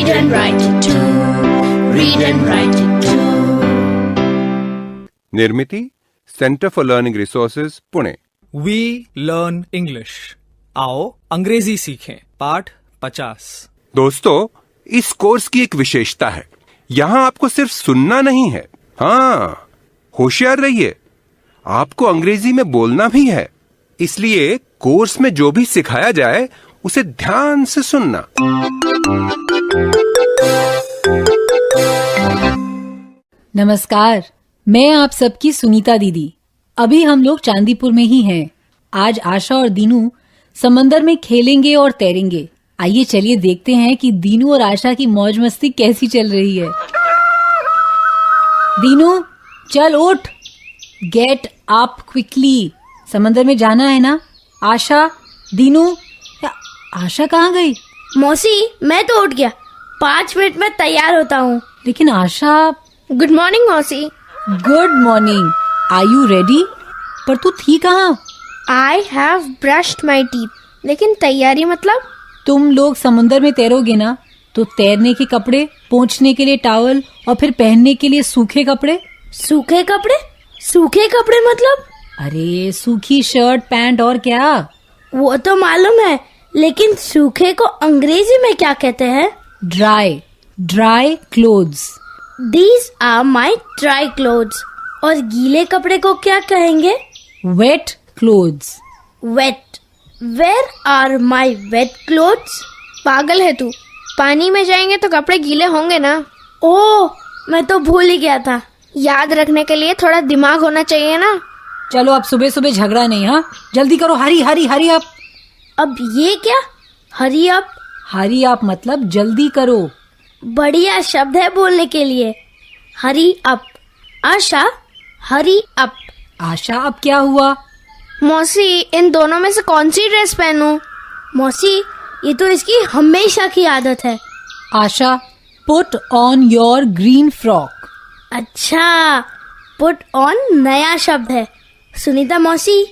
Read and write it too. Read and write it too. Nirmiti centre for learning resources Pune. We learn English. आओ अंग्रेजी सीखें। पाठ 50। दोस्तों, इस कोर्स की एक विशेषता है, यहाँ आपको सिर्फ सुनना नहीं है, हाँ, होशियार रहिए, आपको अंग्रेजी में बोलना भी है। इसलिए कोर्स में जो भी सिखाया जाए उसे ध्यान से सुनना। नमस्कार, मैं आप सबकी सुनीता दीदी। अभी हम लोग चांदीपुर में ही हैं। आज आशा और दीनू समंदर में खेलेंगे और तैरेंगे। आइए चलिए देखते हैं कि दीनू और आशा की मौज मस्ती कैसी चल रही है। दीनू, चल उठ, गेट अप क्विकली। समंदर में जाना है ना। आशा, दीनू, आशा कहाँ गई? मौसी, मैं तो उठ गया, 5 मिनट में तैयार होता हूँ। लेकिन आशा। गुड मॉर्निंग मौसी। Good morning. Are you ready? पर तू थी कहाँ? I have brushed my teeth. लेकिन तैयारी मतलब? तुम लोग समुंदर में तैरोगे ना, तो तैरने के कपड़े, पोंछने के लिए टॉवल और फिर पहनने के लिए सूखे कपड़े। सूखे कपड़े? सूखे कपड़े मतलब? अरे सूखी शर्ट, पैंट और क्या। वो तो मालूम है, लेकिन सूखे को अंग्रेजी में क्या कहते हैं? Dry. Dry clothes. These are my dry clothes. और गीले कपड़े को क्या कहेंगे? Wet clothes. Wet. Where are my wet clothes? पागल है तू, पानी में जाएंगे तो कपड़े गीले होंगे ना। ओह, मैं तो भूल ही गया था। याद रखने के लिए थोड़ा दिमाग होना चाहिए ना। चलो अब सुबह सुबह झगड़ा नहीं, हाँ, जल्दी करो। Hari Hari hurry up. अब ये क्या? Hurry up? हरी अप मतलब जल्दी करो। बढ़िया शब्द है बोलने के लिए। Hurry up. आशा, हरी अप। आशा, अब क्या हुआ? मौसी, इन दोनों में से कौन सी ड्रेस पहनूं? मौसी, ये तो इसकी हमेशा की आदत है। Asha, put on your green frock. अच्छा, पुट ऑन नया शब्द है। सुनीता मौसी,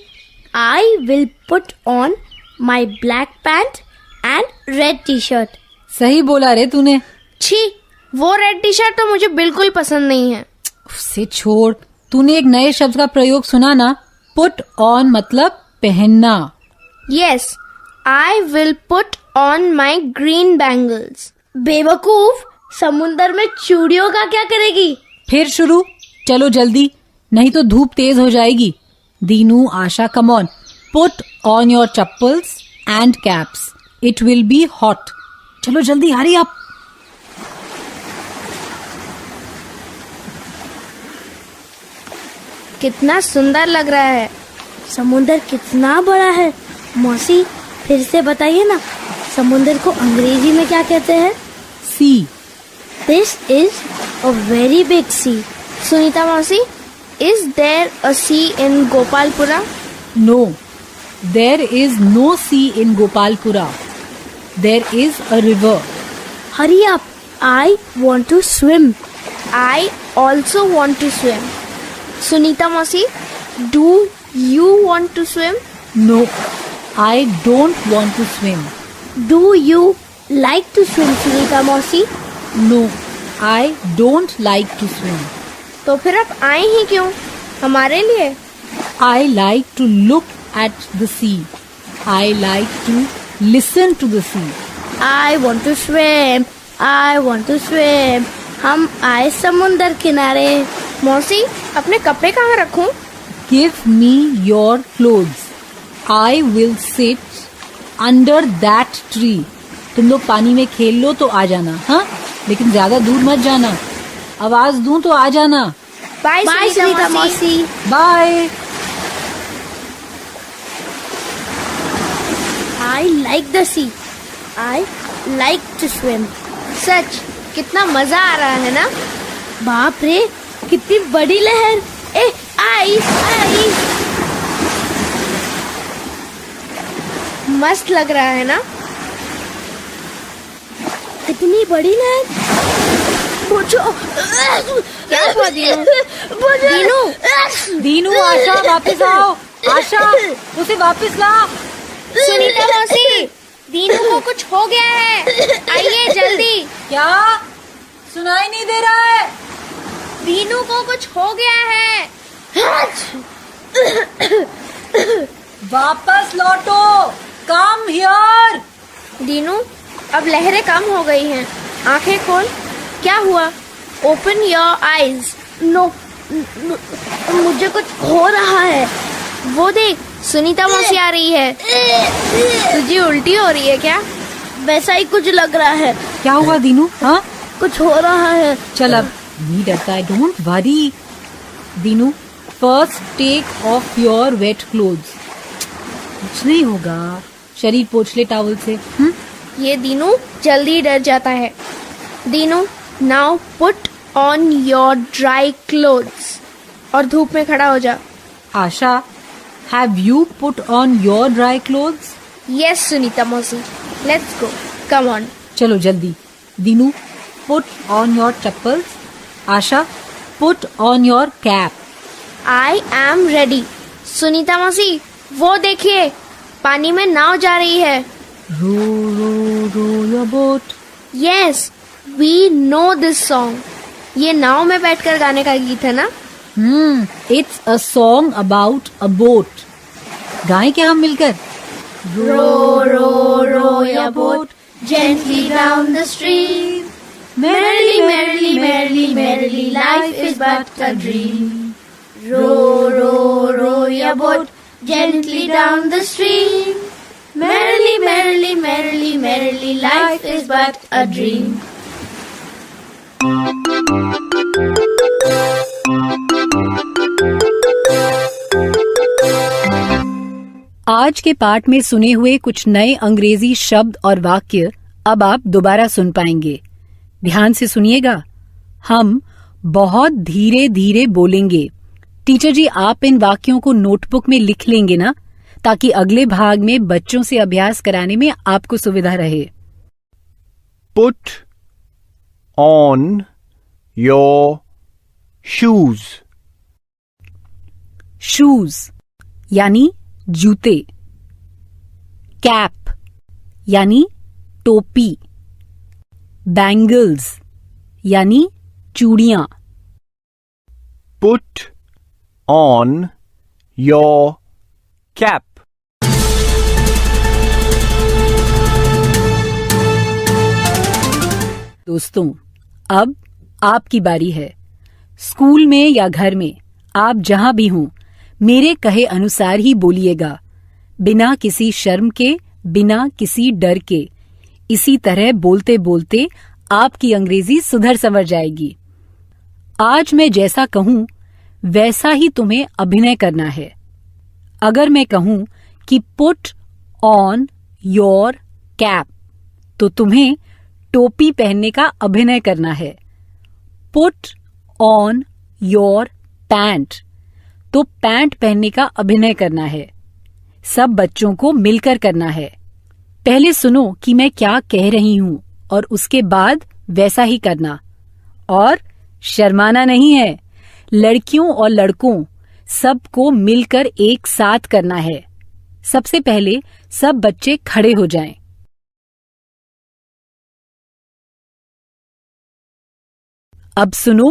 I will put on my black pant and red T shirt. सही बोला रे तूने। छी, वो रेड टी शर्ट तो मुझे बिल्कुल पसंद नहीं है। उससे छोड़, तूने एक नए शब्द का प्रयोग सुना ना, पुट ऑन मतलब पहनना। Yes, I will put on my green bangles. बेवकूफ, समुंदर में चूड़ियों का क्या करेगी? फिर शुरू। चलो जल्दी, नहीं तो धूप तेज हो जाएगी। Dinu, Asha, come on, put on your chappals and caps, it will be hot. चलो जल्दी, हरी अप। कितना सुंदर लग रहा है। समुंदर कितना बड़ा है। मौसी, फिर से बताइए ना, समुंदर को अंग्रेजी में क्या कहते हैं? Sea. This is a very big sea. Sunita मौसी, is there a sea in Gopalpura? No, there is no sea in Gopalpura. There is a river. Hurry up, I want to swim. I also want to swim. Sunita मौसी, do you want to swim? No, I don't want to swim. Do you like to swim, Sunita मौसी? No, I don't like to swim. तो फिर आप आए ही क्यों हमारे लिए? I like to look at the sea. I like to listen to the sea. I want to swim. I want to swim. हम आए समुंदर किनारे। मौसी, अपने कपड़े कहाँ रखूं? Give me your clothes. I will sit under that tree. तुम लोग पानी में खेल लो तो आ जाना, हाँ? लेकिन ज्यादा दूर मत जाना। आवाज दूं तो आ जाना। बाय सुनीता मौसी। Bye. I like the sea. I like to swim. सच, कितना मजा आ रहा है ना? बाप रे, कितनी बड़ी लहर। ए, आई आई। मस्त लग रहा है ना? कितनी बड़ी लहर। पूछो क्या हुआ दीनू? दीनू, आशा वापस आओ। आशा, उसे वापस ला। सुनीता मौसी, दीनू को कुछ हो गया है, आइए जल्दी। क्या सुनाई नहीं दे रहा है? दीनू को कुछ हो गया है। वापस लौटो, कम हियर। दीनू, अब लहरें कम हो गई हैं। आंखें खोल। क्या हुआ? Open your eyes. नो, मुझे कुछ हो रहा है। वो देख, सुनीता मौसी आ रही है। तुझे उल्टी हो रही है क्या? वैसा ही कुछ लग रहा है। क्या हुआ दीनू? हाँ, कुछ हो रहा है। चल अब नहीं डरता है, don't worry. Dinu, first take off your wet clothes. कुछ नहीं होगा, शरीर पोंछ ले टॉवल से। ये दीनू जल्दी डर जाता है। Dinu, now put on your dry clothes और धूप में खड़ा हो जा। Asha, have you put on your dry clothes? Yes Sunita मौसी, लेट्स गो, कम ऑन। चलो जल्दी। Dinu, put on your chappals. Asha, put on your cap. I am ready. Sunita मौसी, वो देखिए, पानी में नाव जा रही है। Row row row your boat. Yes, we know this song. ये नाव में बैठकर गाने का गीत है ना? It's a song about a boat. गाएं क्या हम मिलकर? Row, row, row your boat gently down the stream. Merrily, merrily, merrily, merrily, life is but a dream. Row, row, row your boat gently down the stream. Merrily, merrily, merrily, merrily, life is but a dream. आज के पाठ में सुने हुए कुछ नए अंग्रेजी शब्द और वाक्य अब आप दोबारा सुन पाएंगे। ध्यान से सुनिएगा। हम बहुत धीरे धीरे बोलेंगे। टीचर जी, आप इन वाक्यों को नोटबुक में लिख लेंगे ना, ताकि अगले भाग में बच्चों से अभ्यास कराने में आपको सुविधा रहे। Put on your shoes. Shoes यानी जूते। कैप यानी टोपी। बैंगल्स यानी चूड़ियां। Put on your cap. दोस्तों, अब आपकी बारी है। स्कूल में या घर में, आप जहां भी हों, मेरे कहे अनुसार ही बोलिएगा, बिना किसी शर्म के, बिना किसी डर के। इसी तरह बोलते बोलते आपकी अंग्रेजी सुधर संवर जाएगी। आज मैं जैसा कहूं वैसा ही तुम्हें अभिनय करना है। अगर मैं कहूं कि पुट ऑन योर कैप, तो तुम्हें टोपी पहनने का अभिनय करना है। पुट ऑन योर पैंट, तो पैंट पहनने का अभिनय करना है। सब बच्चों को मिलकर करना है। पहले सुनो कि मैं क्या कह रही हूं और उसके बाद वैसा ही करना। और शर्माना नहीं है। लड़कियों और लड़कों सबको मिलकर एक साथ करना है। सबसे पहले सब बच्चे खड़े हो जाएं। अब सुनो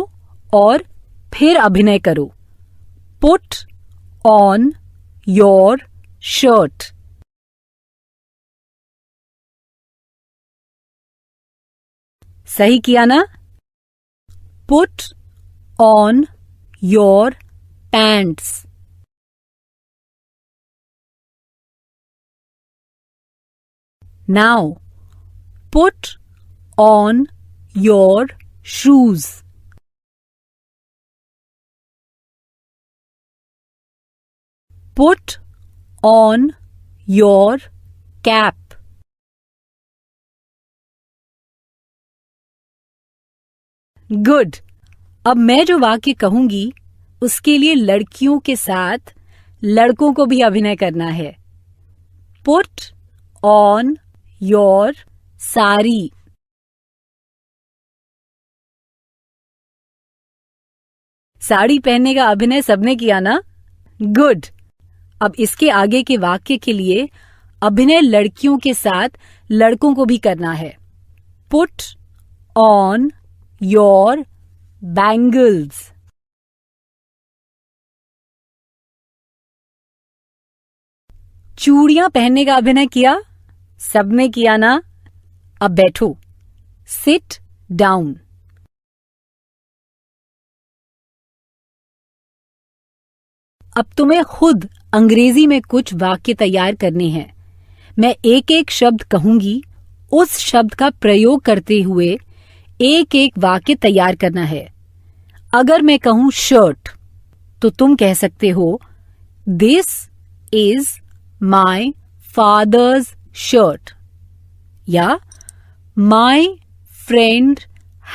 और फिर अभिनय करो। Put on your shirt. सही किया ना? Put on your pants. Now put on your shoes. Put on your cap. Good. अब मैं जो वाक्य कहूंगी उसके लिए लड़कियों के साथ लड़कों को भी अभिनय करना है। Put on your sari. Sari पहनने का अभिनय सबने किया ना? गुड। अब इसके आगे के वाक्य के लिए अभिनय लड़कियों के साथ लड़कों को भी करना है। Put on your bangles. चूड़ियां पहनने का अभिनय किया? सबने किया ना? अब बैठो. Sit down. अब तुम्हें खुद अंग्रेजी में कुछ वाक्य तैयार करने हैं. मैं एक एक शब्द कहूंगी, उस शब्द का प्रयोग करते हुए एक एक वाक्य तैयार करना है. अगर मैं कहूं शर्ट, तो तुम कह सकते हो this is my father's shirt, या my friend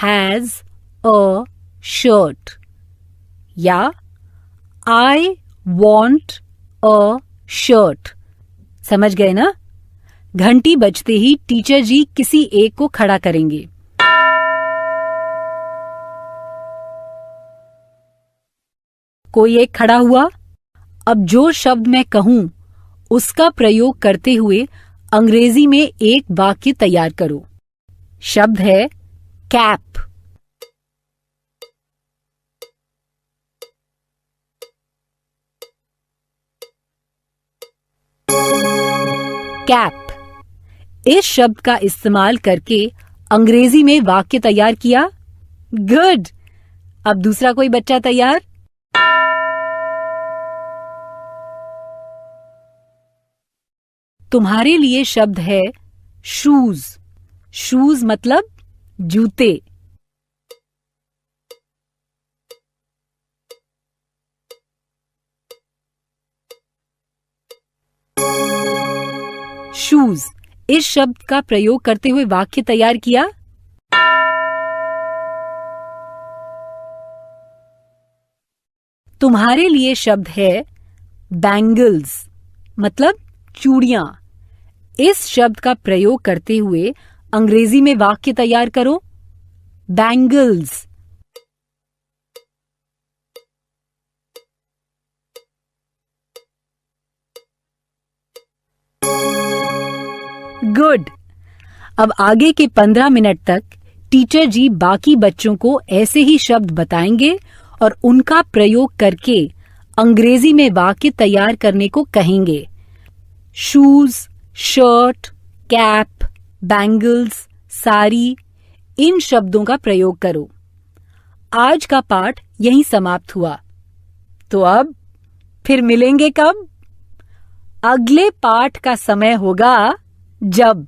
has a shirt, या आई वॉन्ट अ शर्ट. समझ गए ना? घंटी बजते ही टीचर जी किसी एक को खड़ा करेंगे. कोई एक खड़ा हुआ. अब जो शब्द मैं कहूं उसका प्रयोग करते हुए अंग्रेजी में एक वाक्य तैयार करो. शब्द है कैप. कैप. इस शब्द का इस्तेमाल करके अंग्रेजी में वाक्य तैयार किया. गुड. अब दूसरा कोई बच्चा तैयार? तुम्हारे लिए शब्द है शूज. शूज मतलब जूते. शूज. इस शब्द का प्रयोग करते हुए वाक्य तैयार किया. तुम्हारे लिए शब्द है बैंगल्स, मतलब चूड़ियां. इस शब्द का प्रयोग करते हुए अंग्रेजी में वाक्य तैयार करो. बैंगल्स. गुड. अब आगे के 15 मिनट तक टीचर जी बाकी बच्चों को ऐसे ही शब्द बताएंगे और उनका प्रयोग करके अंग्रेजी में वाक्य तैयार करने को कहेंगे. Shoes, shirt, cap, bangles, sari, इन शब्दों का प्रयोग करो. आज का पाठ यहीं समाप्त हुआ. तो अब फिर मिलेंगे कब? अगले पाठ का समय होगा जब